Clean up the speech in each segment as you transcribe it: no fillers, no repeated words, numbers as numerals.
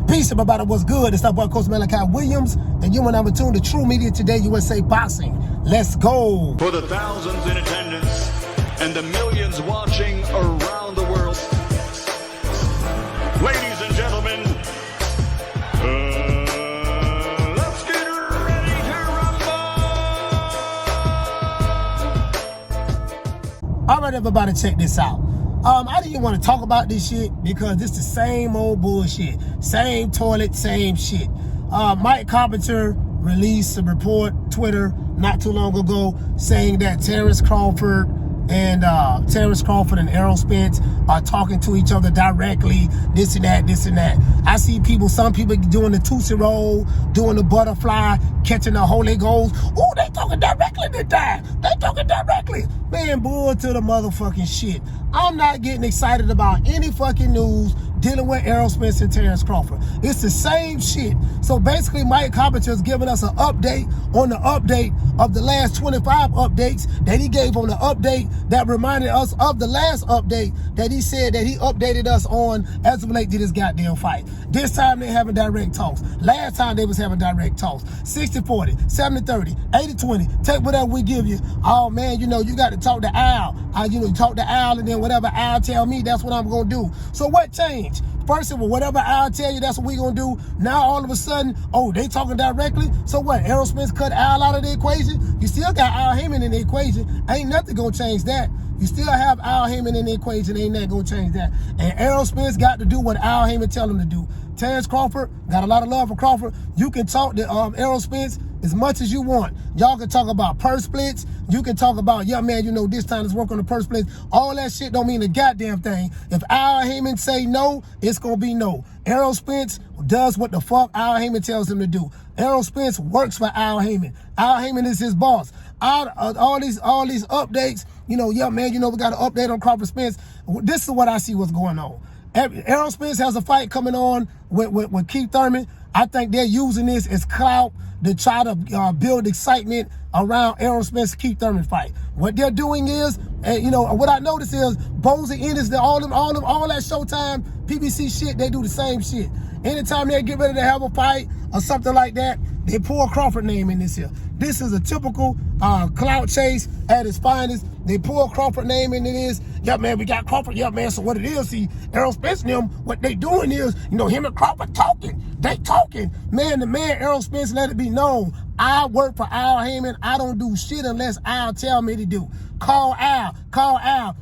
Peace, everybody. What's good? It's that boy, Coach Malachi Williams, and you and I'm tuned to True Media Today USA Boxing. Let's go. For the thousands in attendance and the millions watching around the world, ladies and gentlemen, let's get ready to rumble! All right, everybody, check this out. I didn't want to talk about this shit because it's the same old bullshit. Same toilet, same shit. Mike Coppinger released a report, Twitter, not too long ago, saying that Terence Crawford and Errol Spence are talking to each other directly, this and that, this and that. I see some people doing the Tootsie Roll, doing the butterfly, catching the Holy Ghost. Oh, they talking directly to that. They talking directly. Man, bull to the motherfucking shit. I'm not getting excited about any fucking news dealing with Errol Spence and Terence Crawford. It's the same shit. So basically, Mike Coppinger is giving us an update on the update of the last 25 updates that he gave on the update that reminded us of the last update that he said that he updated us on as of late to this goddamn fight. This time they're having direct talks. Last time they was having direct talks. 60-40, 70-30, 80-20, take whatever we give you. Oh man, you know, you got to talk to Al. You talk to Al, and then whatever Al tell me, that's what I'm gonna do. So what changed? First of all, whatever Al tell you, that's what we gonna do. Now all of a sudden, oh, they talking directly. So what? Errol Spence cut Al out of the equation. You still got Al Heyman in the equation. Ain't nothing gonna change that. You still have Al Heyman in the equation. Ain't nothing gonna change that. And Errol Spence got to do what Al Heyman tell him to do. Terence Crawford, got a lot of love for Crawford. You can talk to Errol Spence as much as you want. Y'all can talk about purse splits. You can talk about, yeah, man, you know, this time let's work on the purse splits. All that shit don't mean a goddamn thing. If Al Heyman say no, it's going to be no. Errol Spence does what the fuck Al Heyman tells him to do. Errol Spence works for Al Heyman. Al Heyman is his boss. All these updates, you know, yeah, man, you know, we got an update on Crawford Spence. This is what I see what's going on. Errol Spence has a fight coming on with Keith Thurman. I think they're using this as clout to try to build excitement around Errol Spence Keith Thurman fight. What they're doing is, you know, what I noticed is Bozy Ennis, all that Showtime PBC shit, they do the same shit. Anytime they get ready to have a fight or something like that, they pull a Crawford name in this here. This is a typical clout chase at its finest. They pull a Crawford name in this. Yeah, man, we got Crawford. Yeah, man, so what it is, see, Errol Spence and them, what they doing is, you know, him and Crawford talking. They talking. Man, the man, Errol Spence, let it be known. I work for Al Heyman. I don't do shit unless Al tell me to do. Call Al.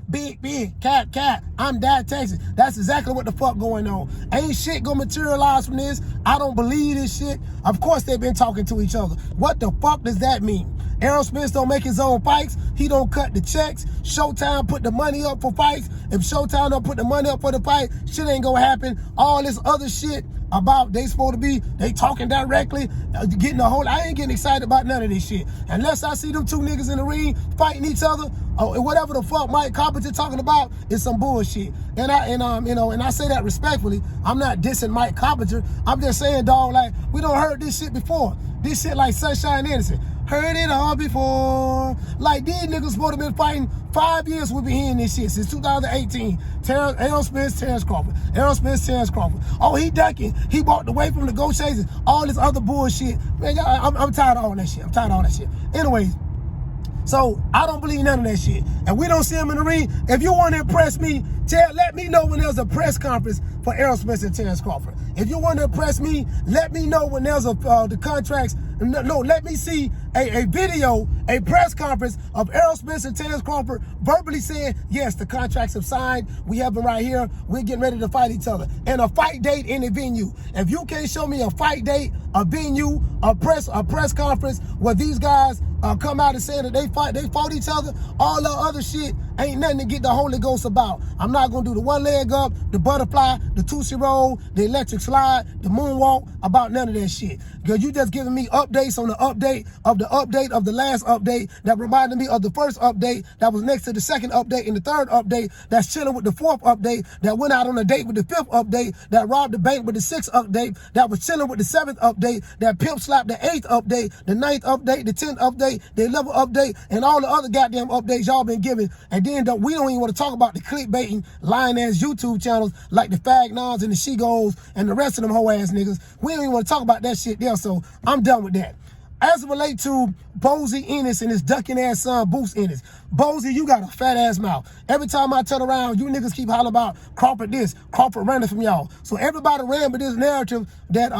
Big, cat. I'm Dad Texas. That's exactly what the fuck going on. Ain't shit gonna materialize from this. I don't believe this shit. Of course they've been talking to each other. What the fuck does that mean? Errol Spence don't make his own fights. He don't cut the checks. Showtime put the money up for fights. If Showtime don't put the money up for the fight, shit ain't gonna happen. All this other shit about they supposed to be, they talking directly, getting a whole, I ain't getting excited about none of this shit. Unless I see them two niggas in the ring fighting each other, or whatever the fuck Mike Coppinger talking about is some bullshit. And I say that respectfully. I'm not dissing Mike Coppinger. I'm just saying, dog, like, we don't heard this shit before. This shit like Sunshine Innocent. Heard it all before. Like, these niggas supposed to been fighting 5 years. We've been hearing this shit since 2018. Errol Spence, Terence Crawford. Errol Spence, Terence Crawford. Oh, he ducking. He walked away from negotiations. All this other bullshit. Man, I'm tired of all that shit. Anyways, so I don't believe none of that shit. And we don't see him in the ring. If you want to impress me, let me know when there's a press conference for Errol Spence and Terence Crawford. If you want to impress me, let me know when there's the contracts. No, let me see a video, a press conference of Errol Spence and Terence Crawford verbally saying, yes, the contracts have signed. We have them right here. We're getting ready to fight each other. And a fight date in a venue. If you can't show me a fight date, a venue, a press conference where these guys come out and say that they fought each other, all the other shit ain't nothing to get the Holy Ghost about. I'm not going to do the one leg up, the butterfly, the Tootsie Roll, the electric slide, the moonwalk, about none of that shit. Because you just giving me updates on the update of the last update that reminded me of the first update that was next to the second update and the third update that's chilling with the fourth update that went out on a date with the fifth update that robbed the bank with the sixth update that was chilling with the seventh update that pimp slapped the eighth update, the ninth update, the 10th update, the 11th update. and all the other goddamn updates y'all been giving. And then we don't even want to talk about the clickbaiting, lying-ass YouTube channels like the Fag Nons and the She-Goes and the rest of them hoe-ass niggas. We don't even want to talk about that shit there, so I'm done with that. As it relates to Bozy Ennis and his ducking ass son, Boots Ennis. Bozy, you got a fat ass mouth. Every time I turn around, you niggas keep hollering about Crawford this, Crawford running from y'all. So everybody ran with this narrative that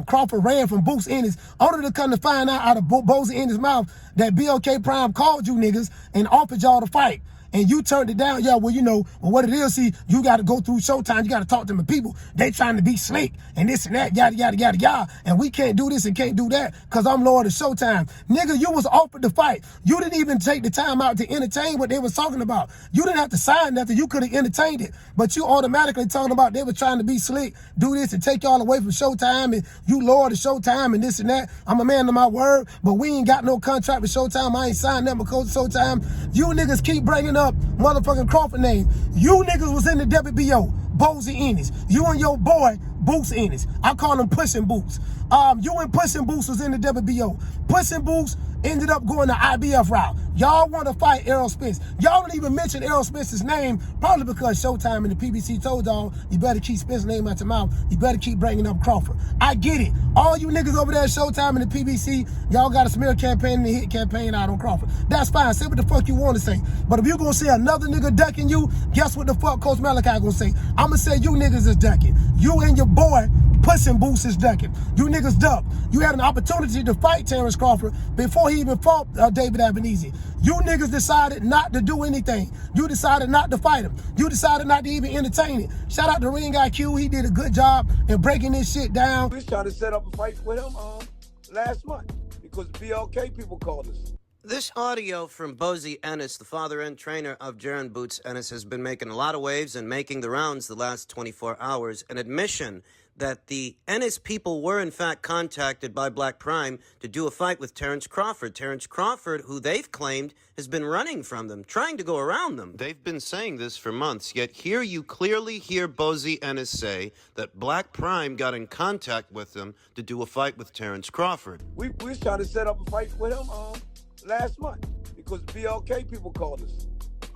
Crawford ran from Boots Ennis, only to come to find out of Bozy Ennis' mouth that BLK Prime called you niggas and offered y'all to fight. And you turned it down. Yeah, well, you know, what it is, see, you got to go through Showtime. You got to talk to the people. They trying to be slick and this and that, yada, yada, yada, yada. And we can't do this and can't do that because I'm Lord of Showtime. Nigga, you was offered to fight. You didn't even take the time out to entertain what they was talking about. You didn't have to sign nothing. You could have entertained it. But you automatically talking about they were trying to be slick, do this and take y'all away from Showtime and you Lord of Showtime and this and that. I'm a man of my word, but we ain't got no contract with Showtime. I ain't signed nothing because of Showtime. You niggas keep bringing up motherfucking Crawford name. You niggas was in the WBO, Bozy Ennis. You and your boy, Boots Ennis. I call him Pushing Boots. You and Pushing Boots was in the WBO. Pushing Boots ended up going the IBF route. Y'all want to fight Errol Spence. Y'all don't even mention Errol Spence's name, probably because Showtime and the PBC told y'all, you better keep Spence's name out your mouth. You better keep bringing up Crawford. I get it. All you niggas over there at Showtime and the PBC, y'all got a smear campaign and a hit campaign out on Crawford. That's fine. Say what the fuck you want to say. But if you gonna say another nigga ducking you, guess what the fuck Coach Malachi gonna say? I'ma say you niggas is ducking. You and your boy, Pushing Boots is ducking. You niggas duck. You had an opportunity to fight Terence Crawford before he even fought David Avenesi. You niggas decided not to do anything. You decided not to fight him. You decided not to even entertain it. Shout out to Ring IQ. He did a good job in breaking this shit down. We was trying to set up a fight with him last month because the BLK people called us. This audio from Bozy Ennis, the father and trainer of Jaron Boots Ennis, has been making a lot of waves and making the rounds the last 24 hours. An admission that the Ennis people were in fact contacted by Black Prime to do a fight with Terence Crawford. Terence Crawford, who they've claimed has been running from them, trying to go around them. They've been saying this for months, yet here you clearly hear Bozy Ennis say that Black Prime got in contact with them to do a fight with Terence Crawford. We was trying to set up a fight with him last month because the BLK people called us.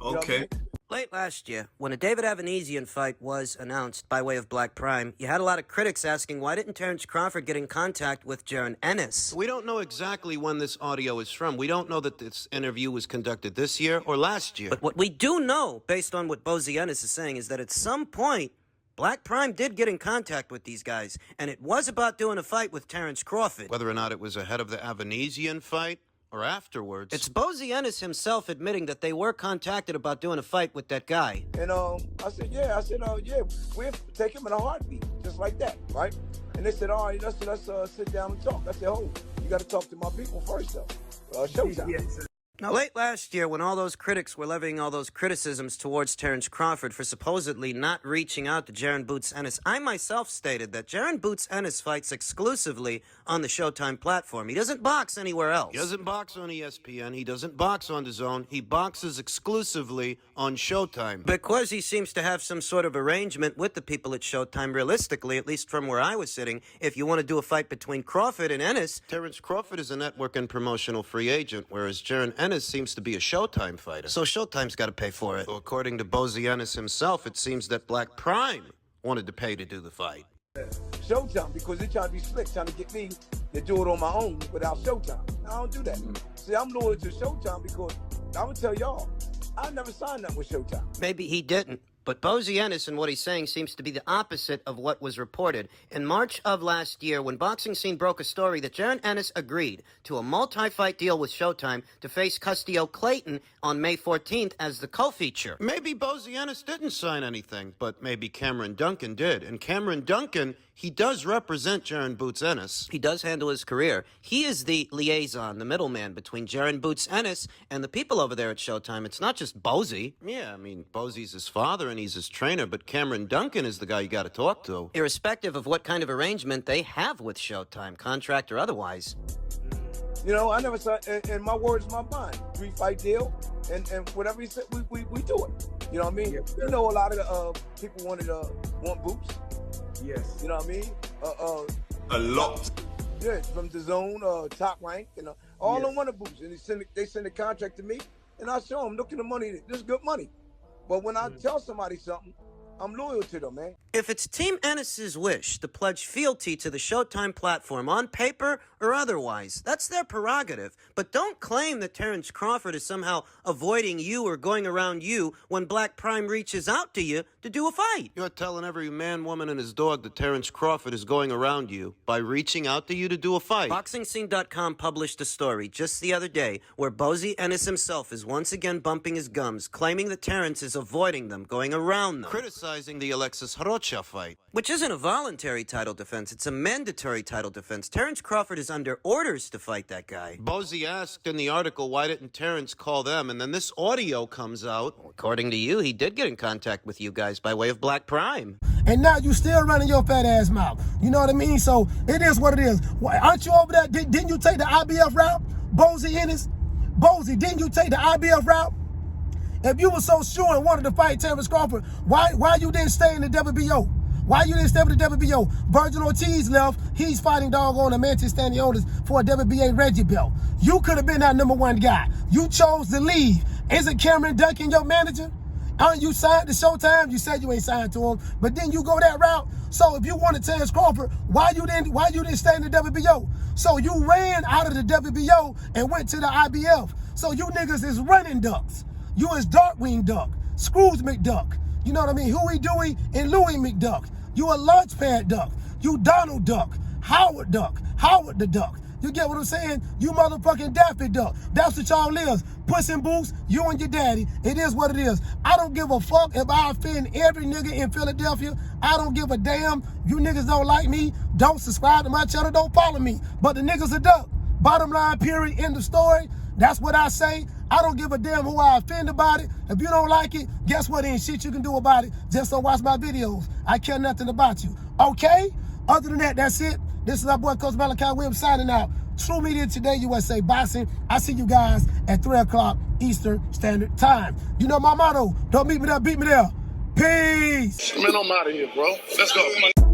Okay. Late last year, when a David Avenesian fight was announced by way of Black Prime, you had a lot of critics asking, why didn't Terence Crawford get in contact with Jaron Ennis? We don't know exactly when this audio is from. We don't know that this interview was conducted this year or last year. But what we do know, based on what Bozy Ennis is saying, is that at some point, Black Prime did get in contact with these guys, and it was about doing a fight with Terence Crawford. Whether or not it was ahead of the Avenesian fight or afterwards, it's Bozy Ennis himself admitting that they were contacted about doing a fight with that guy. And I said, yeah, we'll take him in a heartbeat, just like that, right? And they said, all right, let's sit down and talk. I said, oh, you got to talk to my people first, though. Showtime. Yes. Now, late last year, when all those critics were levying all those criticisms towards Terence Crawford for supposedly not reaching out to Jaron Boots Ennis, I myself stated that Jaron Boots Ennis fights exclusively on the Showtime platform. He doesn't box anywhere else. He doesn't box on ESPN. He doesn't box on DAZN. He boxes exclusively on Showtime. Because he seems to have some sort of arrangement with the people at Showtime, realistically, at least from where I was sitting, if you want to do a fight between Crawford and Ennis, Terence Crawford is a network and promotional free agent, whereas Jaron Ennis seems to be a Showtime fighter. So Showtime's got to pay for it. So according to Bozy Ennis himself, it seems that Black Prime wanted to pay to do the fight. Showtime, because they're trying to be slick, trying to get me to do it on my own without Showtime. I don't do that. See, I'm loyal to Showtime because I'm going to tell y'all, I never signed up with Showtime. Maybe he didn't. But Bozy Ennis and what he's saying seems to be the opposite of what was reported. In March of last year, when Boxing Scene broke a story that Jaron Ennis agreed to a multi-fight deal with Showtime to face Custio Clayton on May 14th as the co-feature. Maybe Bozy Ennis didn't sign anything, but maybe Cameron Duncan did. And Cameron Duncan, he does represent Jaron Boots Ennis. He does handle his career. He is the liaison, the middleman between Jaron Boots Ennis and the people over there at Showtime. It's not just Bozy. Yeah, I mean, Bozy's his father and he's his trainer, but Cameron Duncan is the guy you got to talk to. Irrespective of what kind of arrangement they have with Showtime, contract or otherwise. You know, I never said, and my word's my bond. 3-fight deal, and whatever he said, we do it. You know what I mean? Yes, you know, a lot of people want Boots. Yes. You know what I mean? A lot. Yeah, from the zone, Top Rank, All on one of Boots. And they send the contract to me, and I show them, look at the money. This is good money. But when I tell somebody something, I'm loyal to them, man. If it's Team Ennis's wish to pledge fealty to the Showtime platform on paper or otherwise, that's their prerogative. But don't claim that Terence Crawford is somehow avoiding you or going around you when Black Prime reaches out to you to do a fight. You're telling every man, woman, and his dog that Terence Crawford is going around you by reaching out to you to do a fight. BoxingScene.com published a story just the other day where Bozy Ennis himself is once again bumping his gums, claiming that Terence is avoiding them, going around them. Criticizing the Alexis Rocha fight, which isn't a voluntary title defense, it's a mandatory title defense. Terence Crawford is under orders to fight that guy. Bozy asked in the article, why didn't Terence call them? And then this audio comes out. According to you, he did get in contact with you guys by way of Black Prime. And now you still running your fat ass mouth. You know what I mean? So it is what it is. Why, aren't you over there? Didn't you take the IBF route? Bozy Ennis? Bozy, didn't you take the IBF route? If you were so sure and wanted to fight Terence Crawford, why you didn't stay in the WBO? Why you didn't stay with the WBO? Virgil Ortiz left. He's fighting doggone the Manchester Stanionis for a WBA Reggie belt. You could have been that #1 guy. You chose to leave. Isn't Cameron Duncan your manager? Aren't you signed to Showtime? You said you ain't signed to him, but then you go that route. So if you wanted Terence Crawford, why you didn't stay in the WBO? So you ran out of the WBO and went to the IBF. So you niggas is running ducks. You is Darkwing Duck, Scrooge McDuck. You know what I mean? Huey, Dewey, and Louie McDuck. You a Launchpad Duck. You Donald Duck, Howard Duck, Howard the Duck. You get what I'm saying? You motherfucking Daffy Duck. That's what y'all is. Puss in Boots, you and your daddy. It is what it is. I don't give a fuck if I offend every nigga in Philadelphia. I don't give a damn. You niggas don't like me. Don't subscribe to my channel. Don't follow me. But the niggas a duck. Bottom line, period, end of story. That's what I say. I don't give a damn who I offend about it. If you don't like it, guess what? Ain't shit you can do about it. Just don't watch my videos. I care nothing about you. Okay? Other than that, that's it. This is our boy, Coach Malachi Williams, signing out. True Media Today, USA Boxing. I see you guys at 3 o'clock Eastern Standard Time. You know my motto. Don't meet me there, beat me there. Peace. Man, I'm out of here, bro. Let's go.